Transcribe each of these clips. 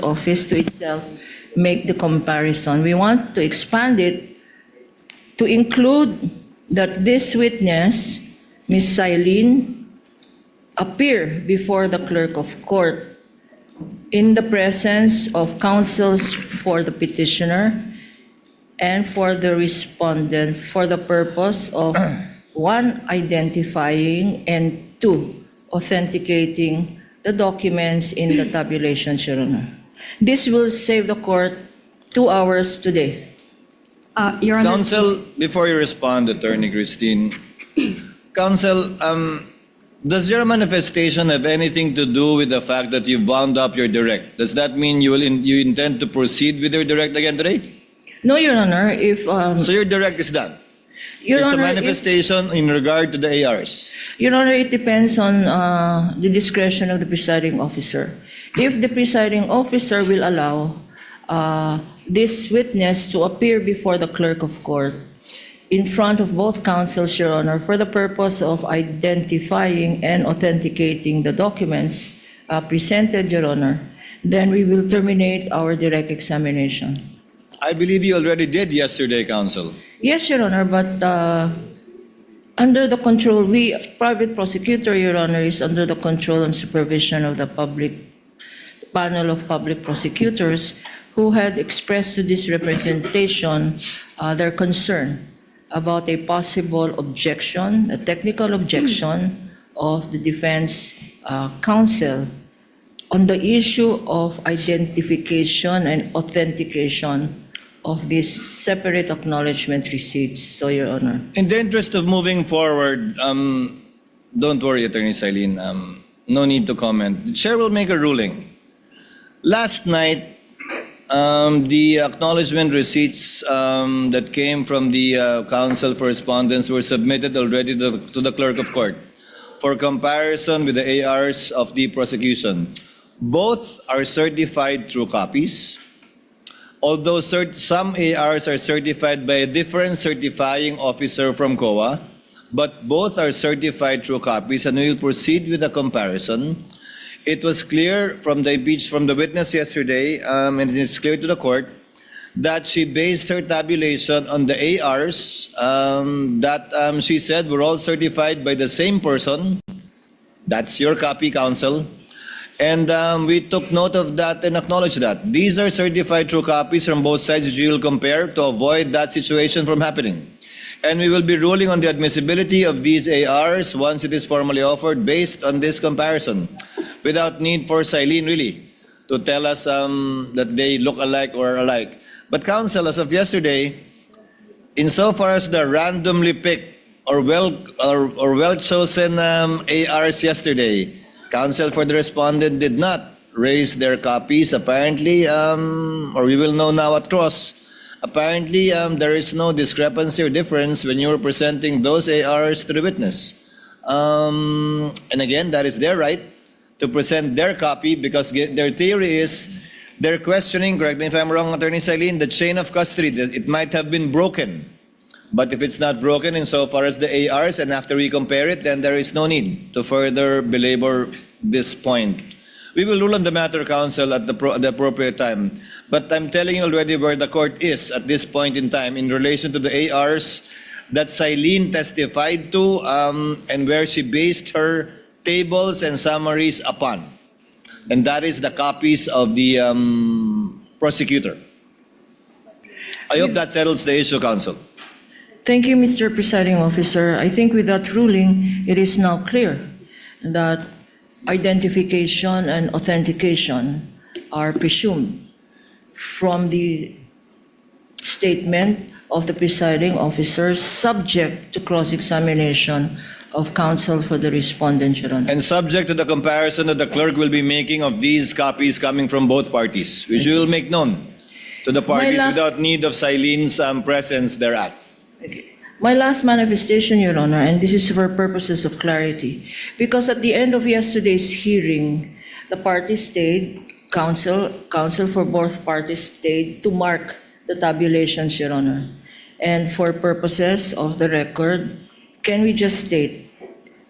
office to itself make the comparison. We want to expand it to include that this witness, Ms. Silene, appear before the clerk of court in the presence of counsels for the petitioner and for the respondent for the purpose of one, identifying, and two, authenticating the documents in the tabulation, Your Honor. This will save the court 2 hours today. Your Honor, Counsel, before you respond, Attorney Christine, Counsel, does your manifestation have anything to do with the fact that you wound up your direct? Does that mean you intend to proceed with your direct again today? No, Your Honor, if So your direct is done. Your It's a Honor, manifestation in regard to the ARs. Your Honor, it depends on the discretion of the presiding officer. If the presiding officer will allow this witness to appear before the clerk of court in front of both counsels, Your Honor, for the purpose of identifying and authenticating the documents presented, Your Honor, then we will terminate our direct examination. I believe you already did yesterday, Counsel. Yes, Your Honor, but under the control, private prosecutor, Your Honor, is under the control and supervision of the panel of public prosecutors who had expressed to this representation their concern about a possible objection, a technical objection of the defense counsel on the issue of identification and authentication of these separate acknowledgement receipts. So, Your Honor. In the interest of moving forward, don't worry, Attorney Silene. No need to comment. The chair will make a ruling. Last night, the acknowledgement receipts that came from the counsel for respondents were submitted already to the clerk of court for comparison with the ARs of the prosecution. Both are certified through copies. Although some ARs are certified by a different certifying officer from COA, but both are certified through copies, and we will proceed with the comparison. It was clear from the witness yesterday, and it's clear to the court, that she based her tabulation on the ARs that she said were all certified by the same person. That's your copy, counsel. And we took note of that and acknowledged that. These are certified true copies from both sides which we will compare to avoid that situation from happening. And we will be ruling on the admissibility of these ARs once it is formally offered based on this comparison, without need for Silene really to tell us that they look alike or alike. But counsel, as of yesterday, insofar as the randomly picked or well chosen ARs yesterday, counsel for the respondent did not raise their copies apparently, or we will know now at cross. Apparently, there is no discrepancy or difference when you were presenting those ARs to the witness. And again, that is their right to present their copy because their theory is they're questioning, correct me if I'm wrong, Attorney Silene, the chain of custody. It might have been broken. But if it's not broken insofar as the ARs, and after we compare it, then there is no need to further belabor this point. We will rule on the matter, counsel, at the appropriate time. But I'm telling you already where the court is at this point in time in relation to the ARs that Silene testified to and where she based her tables and summaries upon. And that is the copies of the prosecutor. I hope that settles the issue, counsel. Thank you, Mr. Presiding Officer. I think with that ruling, it is now clear that identification and authentication are presumed from the statement of the presiding officer subject to cross-examination of counsel for the respondent, Your Honor. And subject to the comparison that the clerk will be making of these copies coming from both parties, which we will make known to the parties without need of Silene's presence thereat. Okay. My last manifestation, Your Honor, and this is for purposes of clarity, because at the end of yesterday's hearing, the parties stayed, counsel for both parties stayed to mark the tabulations, Your Honor. And for purposes of the record, can we just state,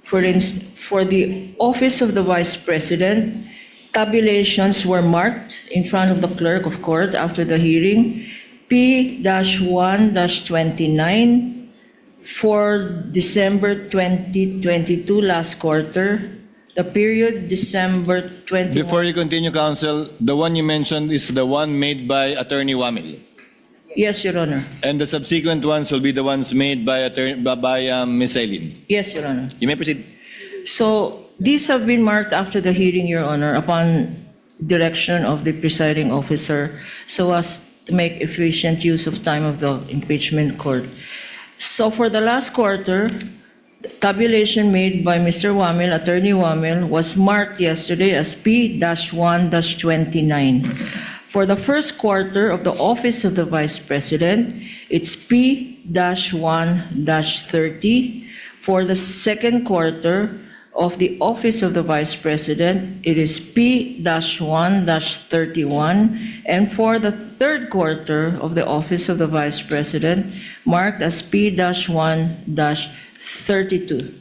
for the office of the Vice President, tabulations were marked in front of the clerk of court after the hearing. P-1-29 for December 2022 last quarter. The period December 21. Before you continue, counsel, the one you mentioned is the one made by Attorney Wamil. Yes, Your Honor. And the subsequent ones will be the ones made by Ms. Eileen. Yes, Your Honor. You may proceed. So these have been marked after the hearing, Your Honor, upon direction of the presiding officer, so as to make efficient use of time of the impeachment court. So for the last quarter, the tabulation made by Mr. Wamil, Attorney Wamil, was marked yesterday as P-1-29. For the first quarter of the office of the Vice President, it's P-1-30. For the second quarter of the office of the Vice President, it is P-1-31. And for the third quarter of the office of the Vice President, marked as P-1-32.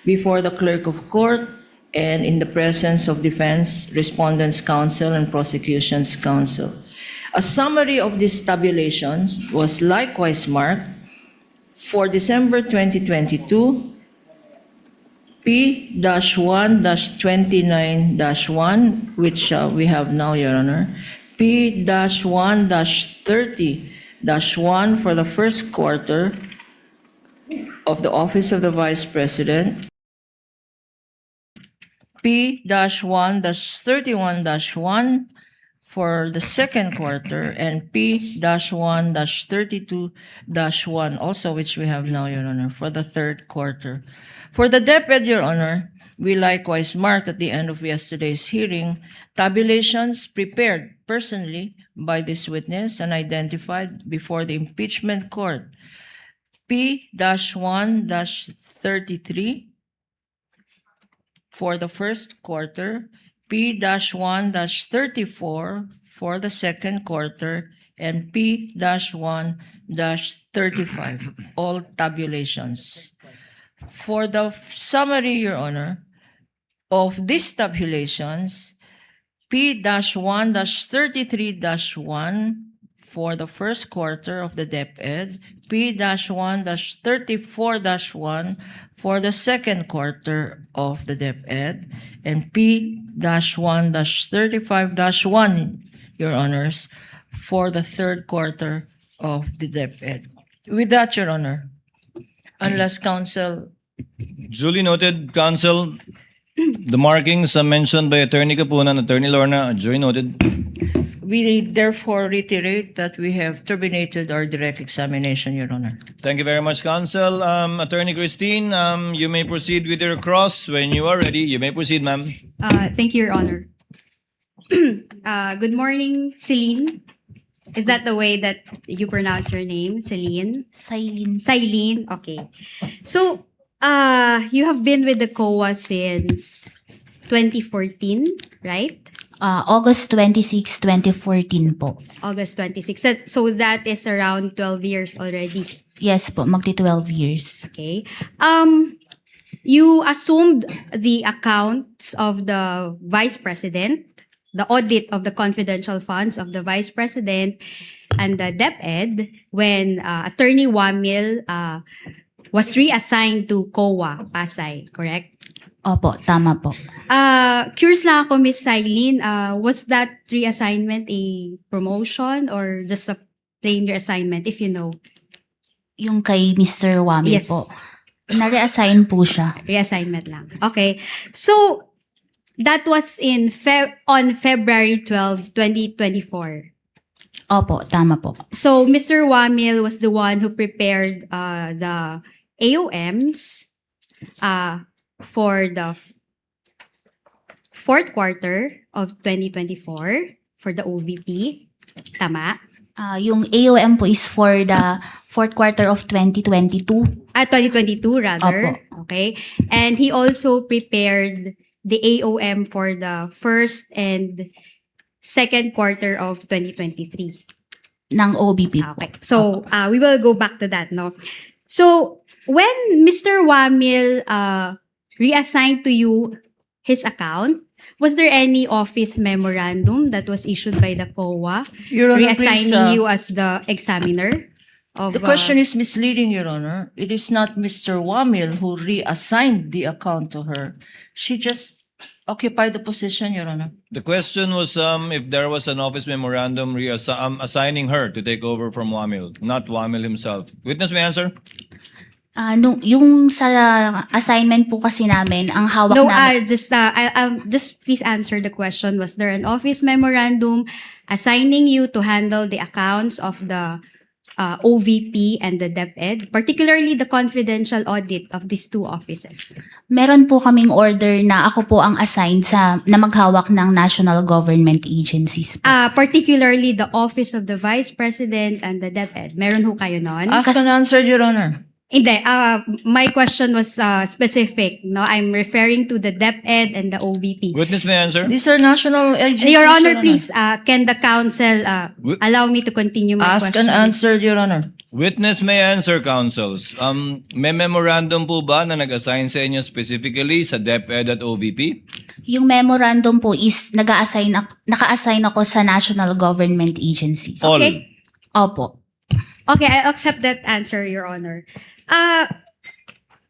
Before the clerk of court, and in the presence of defense, respondents' counsel, and prosecution's counsel. A summary of these tabulations was likewise marked for December 2022, P-1-29-1, which we have now, Your Honor, P-1-30-1 for the first quarter of the office of the Vice President, P-1-31-1 for the second quarter, and P-1-32-1, also which we have now, Your Honor, for the third quarter. For the DepEd, Your Honor, we likewise marked at the end of yesterday's hearing tabulations prepared personally by this witness and identified before the impeachment court. P-1-33 for the first quarter, P-1-34 for the second quarter, and P-1-35, all tabulations. For the summary, Your Honor, of these tabulations, P-1-33-1 for the first quarter of the DepEd, P-1-34-1 for the second quarter of the DepEd, and P-1-35-1, Your Honors, for the third quarter of the DepEd. With that, Your Honor, unless counsel, Duly noted, counsel. The markings mentioned by Attorney Kapunan, Attorney Lorna, are duly noted. we therefore reiterate that we have terminated our direct examination, Your Honor. Thank you very much, counsel. Attorney Christine, you may proceed with your cross when you are ready. You may proceed, ma'am. Thank you, Your Honor. Good morning, Celine. Is that the way that you pronounce your name, Celine? Silene. Celine, okay. So, you have been with the COA since 2014, right? August 26, 2014 po. August 26. So that is around 12 years already. Yes po, magti 12 years. Okay. You assumed the accounts of the Vice President, the audit of the confidential funds of the Vice President and the DepEd when Attorney Wamil was reassigned to COA, Pasay, correct? Opo, tama po. Curious lang ako, Miss Silene, was that reassignment a promotion or just a plain reassignment, if you know? Yung kay Mr. Wamil Yes. po. Na-reassign po siya. Reassignment lang. Okay. So, that was on February 12, 2024. Opo, tama po. So, Mr. Wamil was the one who prepared the AOMs for the fourth quarter of 2024 for the OVP. Tama? Yung AOM po is for the fourth quarter of 2022. 2022 rather. Opo. Okay. And he also prepared the AOM for the first and second quarter of 2023. Ng OBP po. Okay. So, we will go back to that, no? So, when Mr. Wamil reassigned to you his account, Was there any office memorandum that was issued by the COA Your Honor, please, reassigning you as the examiner? Of, the question is misleading, Your Honor. It is not Mr. Wamil who reassigned the account to her. She just occupied the position, Your Honor. The question was if there was an office memorandum assigning her to take over from Wamil, not Wamil himself. Witness may answer. Yung sa assignment po kasi namin, ang hawak No, namin, just please answer the question. Was there an office memorandum assigning you to handle the accounts of the OVP and the DepEd, particularly the confidential audit of these two offices? meron po kaming order na ako po ang assigned na maghawak ng national government agencies po. Particularly the Office of the Vice President and the DepEd. Meron ho kayo nun? Asked and answered, Your Honor. Hindi. My question was specific. No, I'm referring to the DepEd and the OVP. Witness may answer. These are national agencies, Your Honor, please, can the council allow me to continue my Asked question? and answered, Your Honor. Witness may answer, counsels. May memorandum po ba na nag-assign sa inyo specifically sa DepEd at OVP? Yung memorandum po is naka-assign ako sa national government agencies. All. Okay. Opo. Okay, I accept that answer, Your Honor.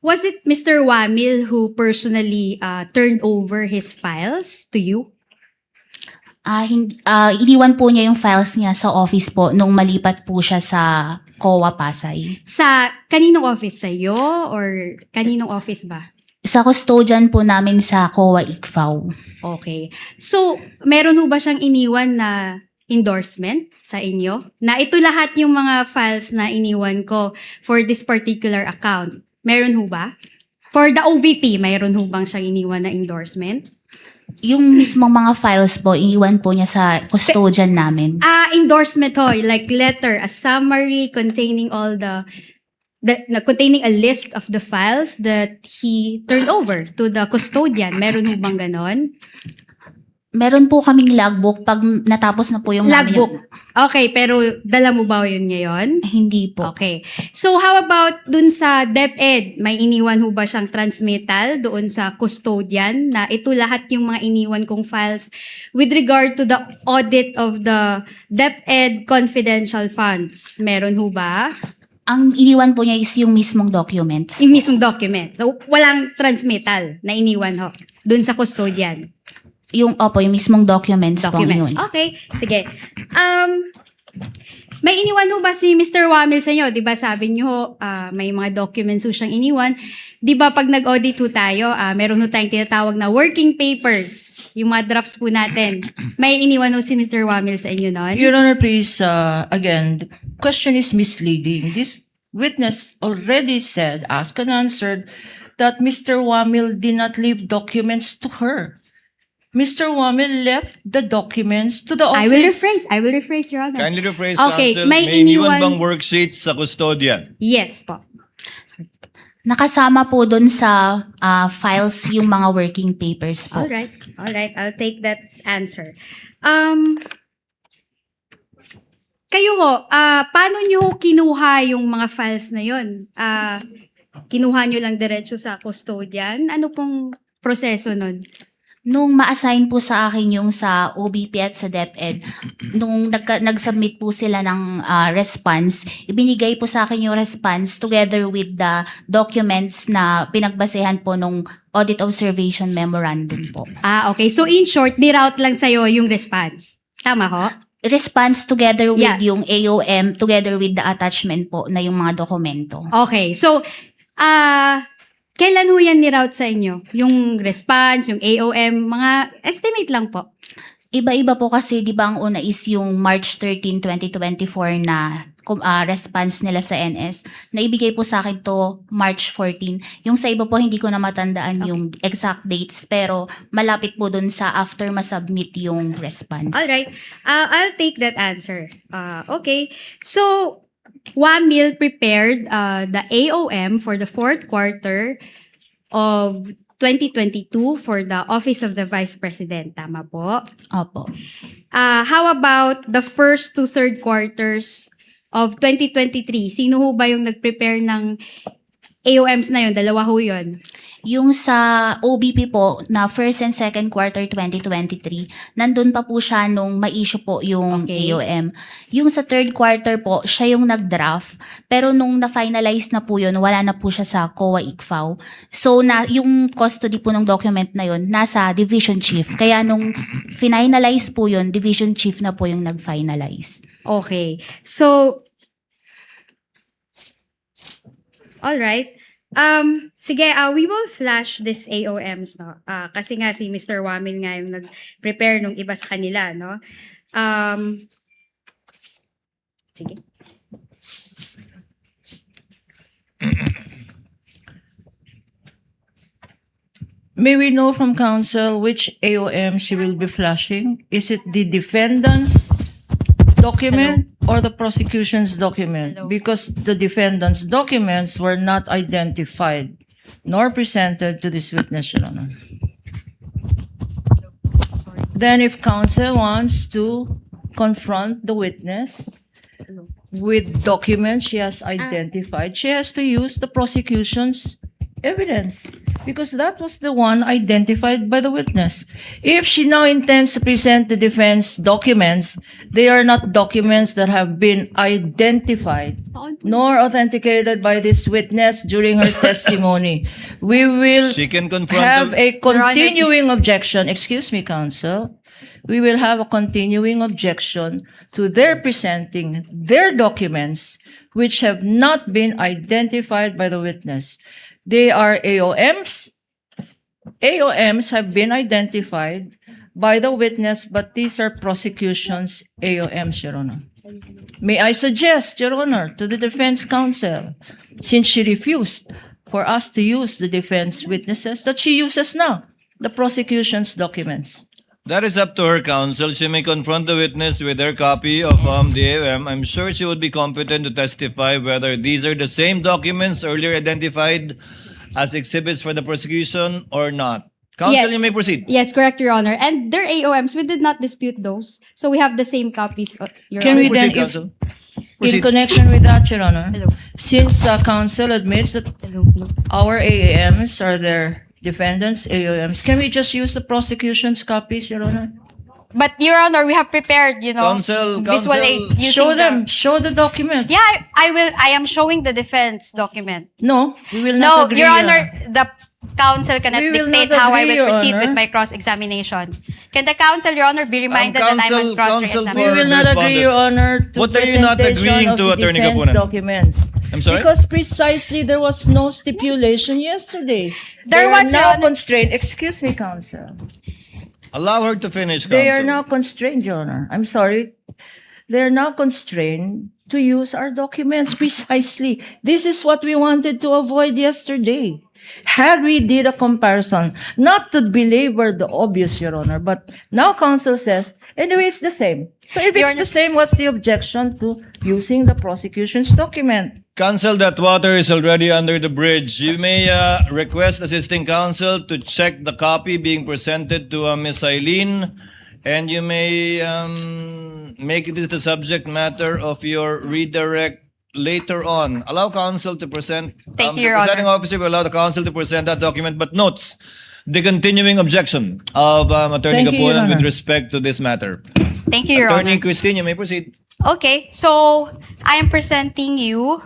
Was it Mr. Wamil who personally turned over his files to you? Iniwan po niya yung files niya sa office po nung malipat po siya sa COA Pasay. Sa kaninong office? Sa iyo or kaninong office ba? Sa custodian po namin sa COA ICFAO. Okay. So, meron ho ba siyang iniwan na endorsement sa inyo? Na ito lahat yung mga files na iniwan ko for this particular account. Meron ho ba? For the OVP, mayroon ho bang siyang iniwan na endorsement? Yung mismong mga files po, iniwan po niya sa custodian namin. Endorsement ho, like letter, a summary containing all containing a list of the files that he turned over to the custodian. Meron ho bang ganon? Meron po kaming logbook pag natapos na po yung namin Logbook. Okay, pero dala mo ba yun ngayon? Hindi po. Okay. So how about dun sa DepEd? May iniwan ho ba siyang transmittal doon sa custodian na ito lahat yung mga iniwan kong files with regard to the audit of the DepEd confidential funds? Meron ho ba? Ang iniwan po niya is yung mismong documents. Yung mismong document. So walang transmittal na iniwan ho doon sa custodian. Yung mismong documents po ang Documents. iniwan. Okay, sige. May iniwan ho ba si Mr. Wamil sa inyo? Di ba sabi niyo may mga documents ho siyang iniwan. Di ba pag nag-audit ho tayo, meron ho tayong tinatawag na working papers. Yung mga drafts po natin. May iniwan ho si Mr. Wamil sa inyo nun? Your Honor, please, again, the question is misleading. This witness already said, asked and answered, that Mr. Wamil did not leave documents to her. Mr. Wamil left the documents to the office. I will rephrase, Your Honor. Kindly rephrase, Okay, counsel. may May iniwan iniwan- bang worksheets sa custodian? Yes po. Nakasama po doon sa files yung mga working papers po. Alright. I'll take that answer. Kayo ho, paano nyo kinuha yung mga files na yun? Kinuha nyo lang diretso sa custodian? Ano pong proseso nun? Nung ma-assign po sa akin yung sa OBP at sa DepEd, nung nag-submit po sila ng response, ibinigay po sa akin yung response together with the documents na pinagbasehan po nung audit observation memorandum po. Okay. So in short, ni-route lang sa'yo yung response. Tama ho? Response together with Yeah. yung AOM, together with the attachment po na yung mga dokumento. Okay. So, kailan ho yan ni-route sa inyo? Yung response, yung AOM, mga estimate lang po. Iba-iba po kasi, di ba ang una is yung March 13, 2024 na response nila sa NS. Naibigay po sa akin to March 14. Yung sa iba po, hindi ko na matandaan yung exact dates, pero malapit po dun sa after ma-submit yung response. Alright. I'll take that answer. Okay. So, Wamil prepared the AOM for the fourth quarter of 2022 for the Office of the Vice President. Tama po? Opo. How about the first to third quarters of 2023? Sino ho ba yung nag-prepare ng AOMs na yun, dalawa ho yun. Yung sa OBP po na first and second quarter 2023, nandun pa po siya nung ma-issue po yung Okay. AOM. Yung sa third quarter po, siya yung nag-draft. Pero nung na-finalize na po yun, wala na po siya sa COA ICFAO. So, yung custody po ng document na yun, nasa division chief. Kaya nung finalize po yun, division chief na po yung nag-finalize. Okay. So, all right. Sige, we will flash this AOMs, no? Kasi nga si Mr. Wamil nga yung nag-prepare nung iba sa kanila, no? Sige. May we know from counsel which AOM she will be flashing? Is it the defendant's document or the prosecution's document? Hello. Because the defendant's documents were not identified nor presented to this witness, Your Honor. Then if counsel wants to confront the witness with documents she has identified, she has to use the prosecution's evidence because that was the one identified by the witness. If she now intends to present the defense documents, they are not documents that have been identified nor authenticated by this witness during her testimony. We will She can confront have the- a continuing objection. Excuse me, counsel. We will have a continuing objection to their presenting their documents which have not been identified by the witness. They are AOMs. AOMs have been identified by the witness, but these are prosecution's AOMs, Your Honor. May I suggest, Your Honor, to the defense counsel, since she refused for us to use the defense witnesses, that she uses now the prosecution's documents. That is up to her counsel. She may confront the witness with her copy of the AOM. I'm sure she would be competent to testify whether these are the same documents earlier identified as exhibits for the prosecution or not. Counsel, Yes. you may proceed. Yes, correct, Your Honor. And their AOMs, we did not dispute those. So we have the same copies, Your Can Honor. we Proceed, then, if, counsel. in Proceed. connection with that, Your Honor, Hello. since counsel admits that Hello. our AAMs are their defendants' AOMs, can we just use the prosecution's copies, Your Honor? But Your Honor, we have prepared, Counsel, visual counsel. aid using Show the- them, show the document. Yeah, I will. I am showing the defense document. No, we will No, not agree. Your Honor, the counsel cannot We will dictate not how I agree, will Your proceed with Honor. my cross-examination. Can the counsel, Your Honor, be reminded that I'm counsel- on We cross-examination? will not agree, Your Honor, to What are you not presentation agreeing of to, the Attorney defense Kapunan? documents. I'm sorry? Because precisely there was no stipulation yesterday. There They was, are Your now Honor. constrained. Excuse me, counsel. Allow her to finish, counsel. They are now constrained, Your Honor. I'm sorry. They are now constrained to use our documents precisely. This is what we wanted to avoid yesterday. Had we did a comparison, not to belabor the obvious, Your Honor, but now counsel says, anyway, it's the same. So if Your it's the same, what's the objection to using the prosecution's document? Counsel, that water is already under the bridge. You may request assisting counsel to check the copy being presented to Ms. Eileen, and you may make this the subject matter of your redirect later on. Allow counsel to present. Thank you, the Your Honor. presiding officer will allow the counsel to present that document, but notes the continuing objection of Attorney Thank you, Your Kapunan with Honor. respect to this matter. Thank you, Your Attorney Honor. Christine, you may proceed. Okay, so I am presenting you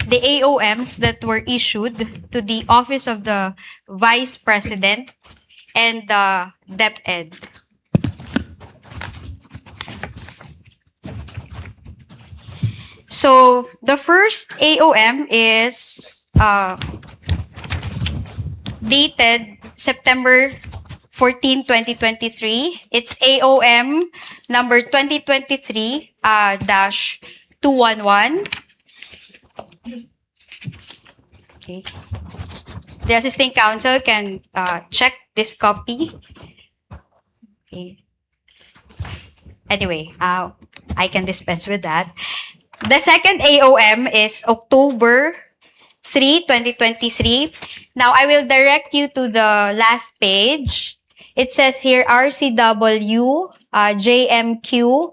the AOMs that were issued to the Office of the Vice President and the DepEd. So the first AOM is dated September 14, 2023. It's AOM number 2023-211. Okay. The assisting counsel can check this copy. Okay. Anyway, I can dispense with that. The second AOM is October 3, 2023. Now, I will direct you to the last page. It says here RCW, JMQ,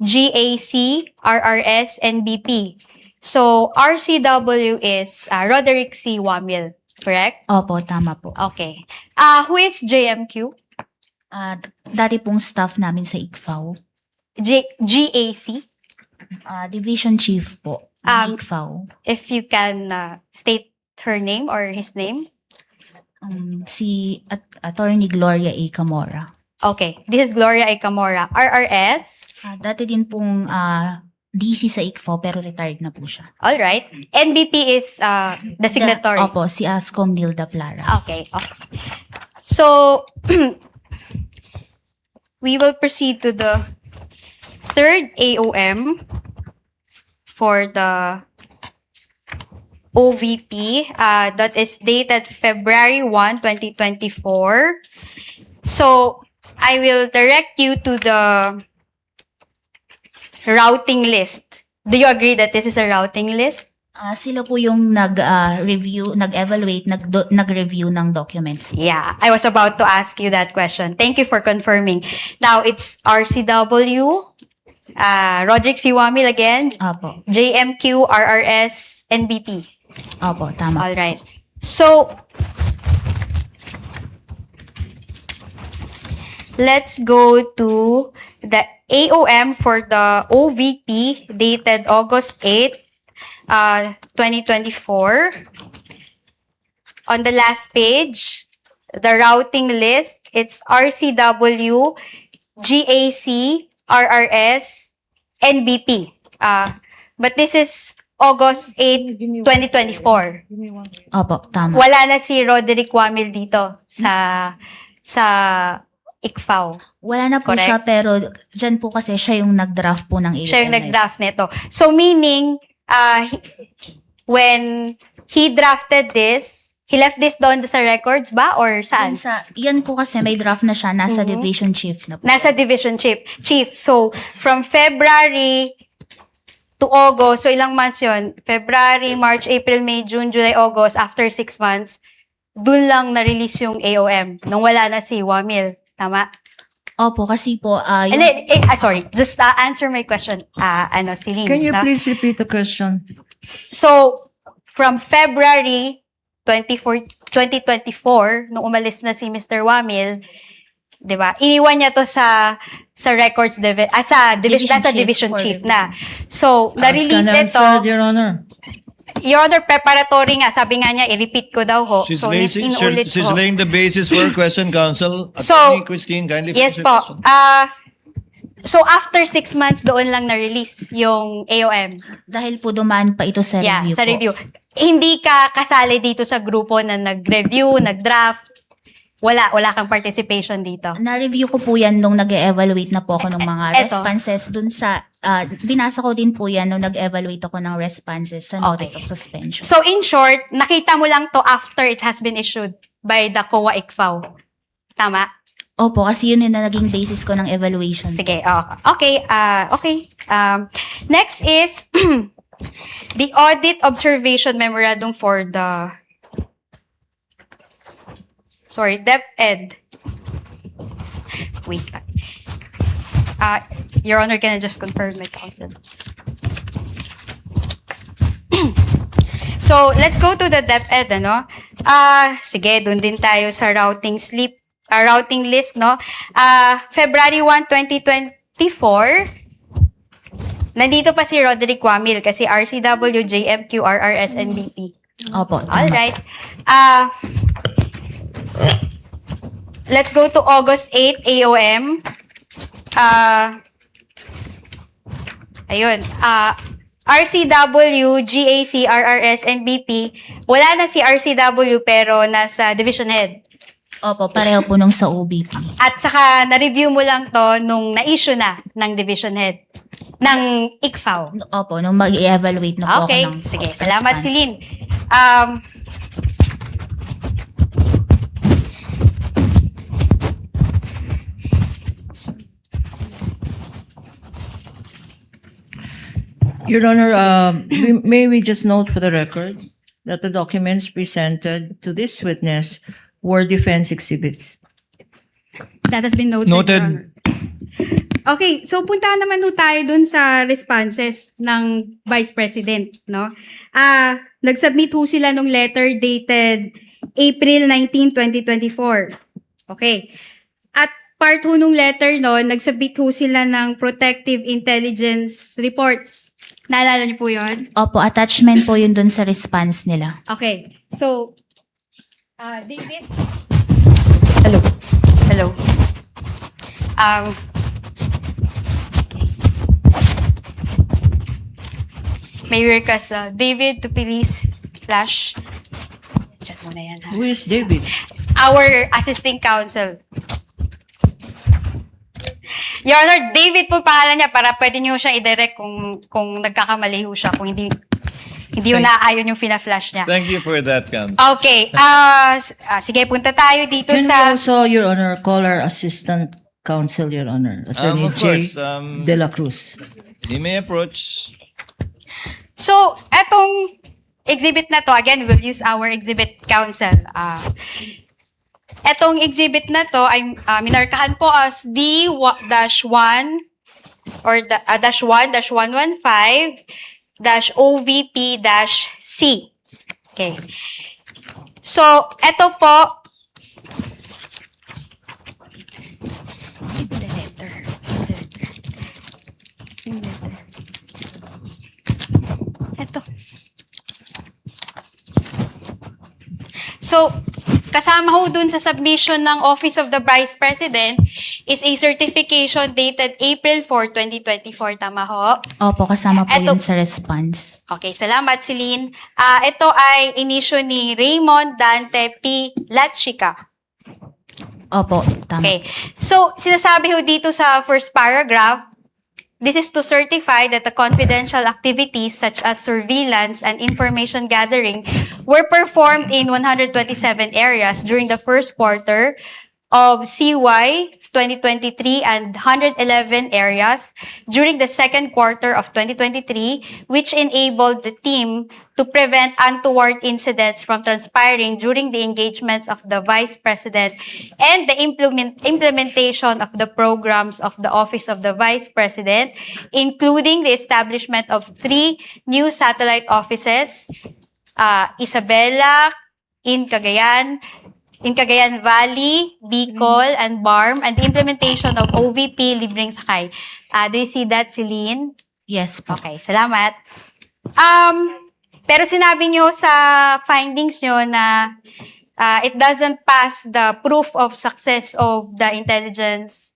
GAC, RRS, NBP. So, RCW is Roderick C. Wamil, correct? Opo, tama po. Okay. Who is JMQ? Dati pong staff namin sa ICFAO. GAC? Division Chief po ng ICFAO. If you can state her name or his name. Si Attorney Gloria A. Camora. Okay. This is Gloria A. Camora. RRS? Dati din pong DC sa ICFAO pero retired na po siya. All right. NBP is the signatory. Opo, si Ascom Nilda Plaras. Okay. So, we will proceed to the third AOM for the OVP. That is dated February 1, 2024. So, I will direct you to the routing list. Do you agree that this is a routing list? Sila po yung nag-review, nag-evaluate, nag-review ng documents. Yeah, I was about to ask you that question. Thank you for confirming. Now, it's RCW, Roderick C. Wamil again, Opo. JMQ, RRS, NBP. Opo, tama. All right. So, let's go to the AOM for the OVP dated August 8, 2024. On the last page, the routing list, it's RCW, GAC, RRS, NBP. But this is August 8, 2024. Opo, tama. Wala na si Roderick Wamil dito sa ICFAO. Wala na po Correct. siya pero dyan po kasi siya yung nag-draft po ng AOM. Siya yung nag-draft nito. So meaning, when he drafted this, he left this doon sa records ba or saan? Yan po kasi may draft na siya, nasa division chief na po. Nasa division chief. So, from February to August, so ilang months yun? February, March, April, May, June, July, August, after 6 months, dun lang na-release yung AOM nung wala na si Wamil. Tama? Opo, kasi po, And then, sorry, just answer my question, Celine. Can you please repeat the question? So, from February 2024, nung umalis na si Mr. Wamil, 'di ba? Iniwan niya to sa records division chief na. So, na-release Ask ito. an answer, Your Honor. Your Honor, preparatory nga. Sabi nga niya, i-repeat ko daw ho. She's, So, inulit she's ko. laying the basis for a question, counsel. So, Attorney Christine, kindly Yes finish your po. question. So, after 6 months, doon lang na-release yung AOM. dahil po dumaan pa ito sa Yeah, review sa po. review. Hindi ka kasali dito sa grupo na nag-review, nag-draft. Wala kang participation dito. Na-review ko po yan nung nag-evaluate na po ako ng mga Eto. responses dun sa, binasa ko din po yan nung nag-evaluate ako ng responses sa notice Okay. of suspension. So, in short, nakita mo lang to after it has been issued by the COA ICFAO. Tama? Opo, kasi yun yung naging basis ko ng evaluation. Sige. Okay. Next is the audit observation memorandum for the DepEd. Wait. Your Honor, can I just confirm my counsel? So, let's go to the DepEd, ano? Sige, dun din tayo sa routing list, no? February 1, 2024, nandito pa si Roderick Wamil kasi RCW, JMQ, RRS, NBP. Opo, tama. Alright. Let's go to August 8, AOM. Ayun. RCW, GAC, RRS, NBP. Wala na si RCW pero nasa division head. Opo, pareho po nung sa OBP. At saka na-review mo lang to nung na-issue na ng division head ng ICFAO. Opo, nung mag-evaluate na po Okay. ako ng Sige. Salamat, response. Celine. Your Honor, may we just note for the record that the documents presented to this witness were defense exhibits. That has been noted. Noted. Your Honor. Okay, so punta naman ho tayo dun sa responses ng Vice President, no? Nag-submit ho sila nung letter dated April 19, 2024. Okay. At part ho nung letter no, nag-submit ho sila ng protective intelligence reports. Naalala niyo po yun? Opo, attachment po yun dun sa response nila. Okay. So, David? Hello. Hello. May request, David to please flash. Chat mo na yan, ha? Who is David? Our assisting counsel. Your Honor, David po pangalan niya para pwede niyo siya i-direct kung nagkakamali ho siya, kung hindi yung naaayon yung fina-flash niya. Thank you for that, Counsel. Okay. Sige, punta tayo dito Can we sa... also, Your Honor, call our assistant counsel, Your Honor, Attorney Of J. course. De La Cruz. He may approach. So, etong exhibit na to, again, we'll use our exhibit counsel. Etong exhibit na to ay minarkahan po as D-1 or -1-115-OVP-C. Okay. So, eto po, eto. So, kasama ho dun sa submission ng Office of the Vice President is a certification dated April 4, 2024. Tama ho? Opo, kasama po Eto- yun sa response. Okay, salamat, Celine. Ito ay inisyo ni Raymond Dante P. Lachica. Opo, tama. Okay. So, sinasabi ho dito sa first paragraph, this is to certify that the confidential activities such as surveillance and information gathering were performed in 127 areas during the first quarter of CY 2023 and 111 areas during the second quarter of 2023, which enabled the team to prevent untoward incidents from transpiring during the engagements of the Vice President and the implementation of the programs of the Office of the Vice President, including the establishment of 3 new satellite offices, Isabela, in Cagayan Valley, Bicol, and BARM, and the implementation of OVP Libreng Sakay. Do you see that, Celine? Yes po. Okay, salamat. Pero sinabi nyo sa findings nyo na it doesn't pass the proof of success of the intelligence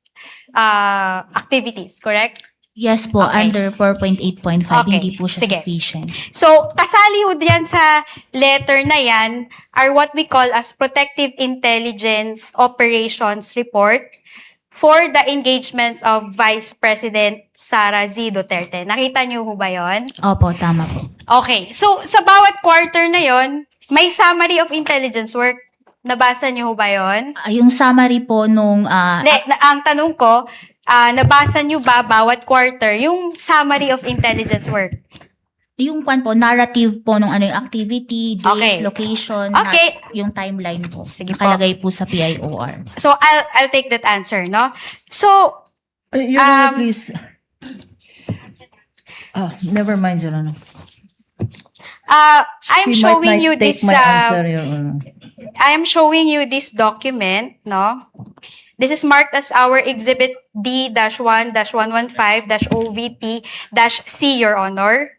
activities, correct? Yes po, Okay. under 4.8.5, Okay, hindi po siya sige. sufficient. So, kasali ho diyan sa letter na yan are what we call as Protective Intelligence Operations Report for the engagements of Vice President Sara Z. Duterte. Nakita niyo ho ba yon? Opo, tama po. Okay. So, sa bawat quarter na yon, may summary of intelligence work. Nabasa niyo ho ba yon? Yung summary po nung Ang tanong ko, nabasa niyo ba bawat quarter yung summary of intelligence work? yung kwan po, narrative po nung ano yung activity, date, Okay. location, Okay. yung timeline po. Sige po. Nakalagay po sa PIOR. So, I'll take that answer, no? So, Your Honor, please. Never mind, Your Honor. I'm She showing might you not take this, my answer, Your Honor. I am showing you this document, no? This is marked as our Exhibit D-1-115-OVP-C, Your Honor.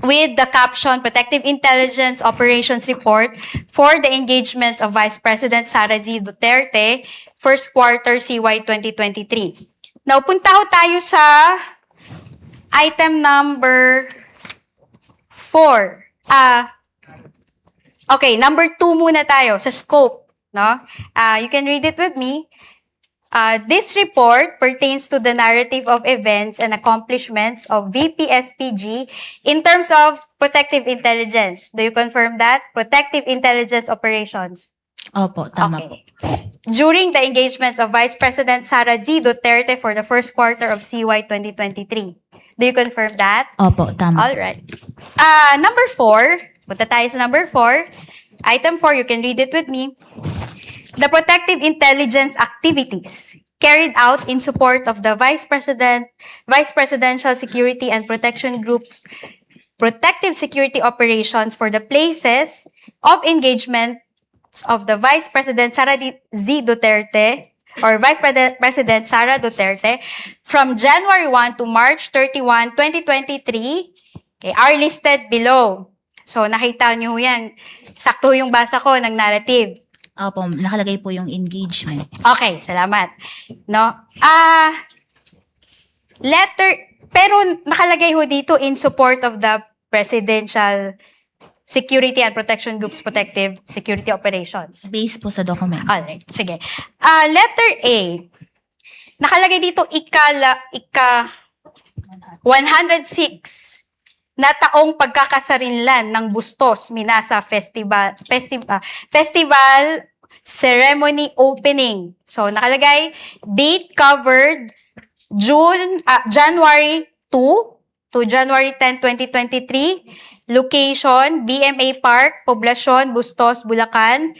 With the caption, Protective Intelligence Operations Report for the engagements of Vice President Sara Z. Duterte, first quarter CY 2023. Now, punta ho tayo sa item number 4. Okay, number 2 muna tayo sa scope, no? You can read it with me. This report pertains to the narrative of events and accomplishments of VPSPG in terms of protective intelligence. Do you confirm that? Protective intelligence operations. Opo, tama po. Okay. During the engagements of Vice President Sara Z. Duterte for the first quarter of CY 2023. Do you confirm that? Opo, tama. All right. Number 4. Punta tayo sa number 4. Item 4, you can read it with me. The protective intelligence activities carried out in support of the Vice Presidential Security and Protection Group's protective security operations for the places of engagement of the Vice President Z. Duterte or Vice President Sara Duterte from January 1 to March 31, 2023 are listed below. So nakita niyo yan. Sakto yung basa ko ng narrative. Opo, nakalagay po yung engagement. Okay, salamat. No? Pero nakalagay ho dito in support of the Presidential Security and Protection Group's protective security operations. Based po sa document. Alright, sige. Letter A, nakalagay dito ika 106 na taong pagkakasarinlan ng Bustos Minasa Festival Ceremony Opening. So nakalagay date covered January 2 to January 10, 2023. Location, BMA Park, Poblacion, Bustos, Bulacan.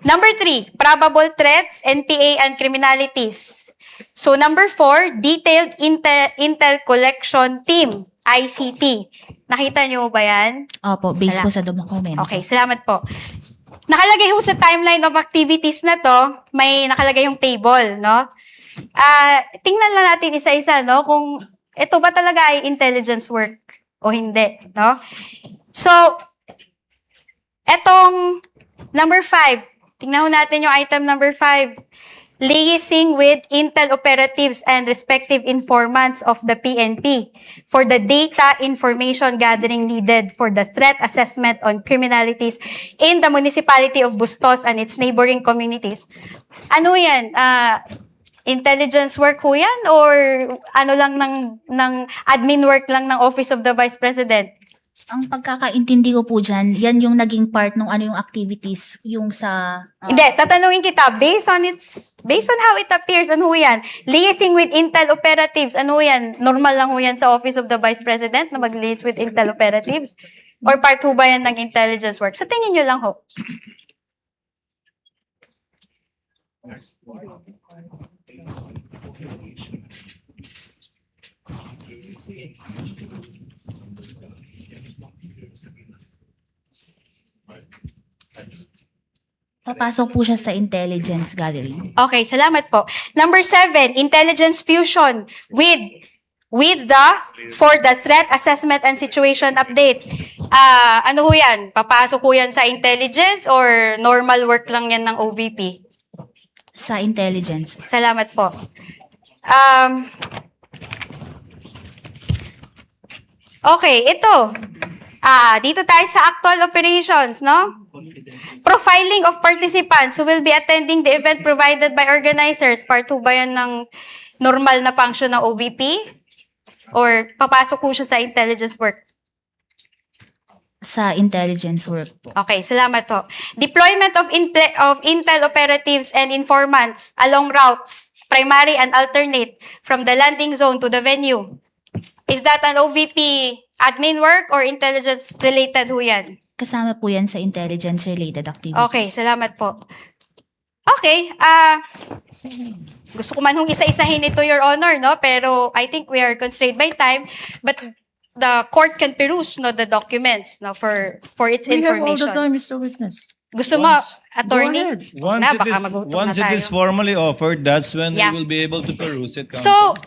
Number 3, probable threats, NPA and criminalities. So number 4, detailed intel collection team, ICT. Nakita niyo ba yan? Opo, based po sa document. Okay, salamat po. Nakalagay ho sa timeline of activities na to, may nakalagay yung table, no? Tingnan lang natin isa-isa, no? Kung ito ba talaga ay intelligence work o hindi, no? So, etong number 5, tingnan ho natin yung item number 5. Liaising with intel operatives and respective informants of the PNP for the data information gathering needed for the threat assessment on criminalities in the municipality of Bustos and its neighboring communities. Ano yan? Intelligence work ho yan? Or ano lang ng admin work lang ng Office of the Vice President? Ang pagkakaintindi ko po dyan, yan yung naging part ng ano yung activities, yung sa... Hindi, tatanungin kita, based on how it appears, ano ho yan? Liaising with intel operatives, ano ho yan? Normal lang ho yan sa Office of the Vice President na mag-liaise with intel operatives? Or part ho ba yan ng intelligence work? Sa tingin nyo lang ho. Papasok po siya sa intelligence gathering. Okay, salamat po. Number 7, intelligence fusion with for the threat assessment and situation update. Ano ho yan? Papasok ho yan sa intelligence or normal work lang yan ng OVP? Sa intelligence. Salamat po. Okay, ito. Dito tayo sa actual operations, no? Profiling of participants who will be attending the event provided by organizers. Part 2 ba yan ng normal na function ng OVP? Or papasok po siya sa intelligence work? Sa intelligence work po. Okay, salamat po. Deployment of intel operatives and informants along routes, primary and alternate, from the landing zone to the venue. Is that an OVP admin work or intelligence-related ho yan? Kasama po yan sa intelligence-related activities. Okay, salamat po. Okay, gusto ko man hong isa-isahin ito, Your Honor, no? Pero I think we are constrained by time. But the court can peruse the documents for its We have all information. the time, Mr. Witness. Gusto mo, Once- attorney? Go ahead. Once Na, it baka is magutom once na it is tayo. formally offered, that's when Yeah. we will be able to peruse it. So, Counsel.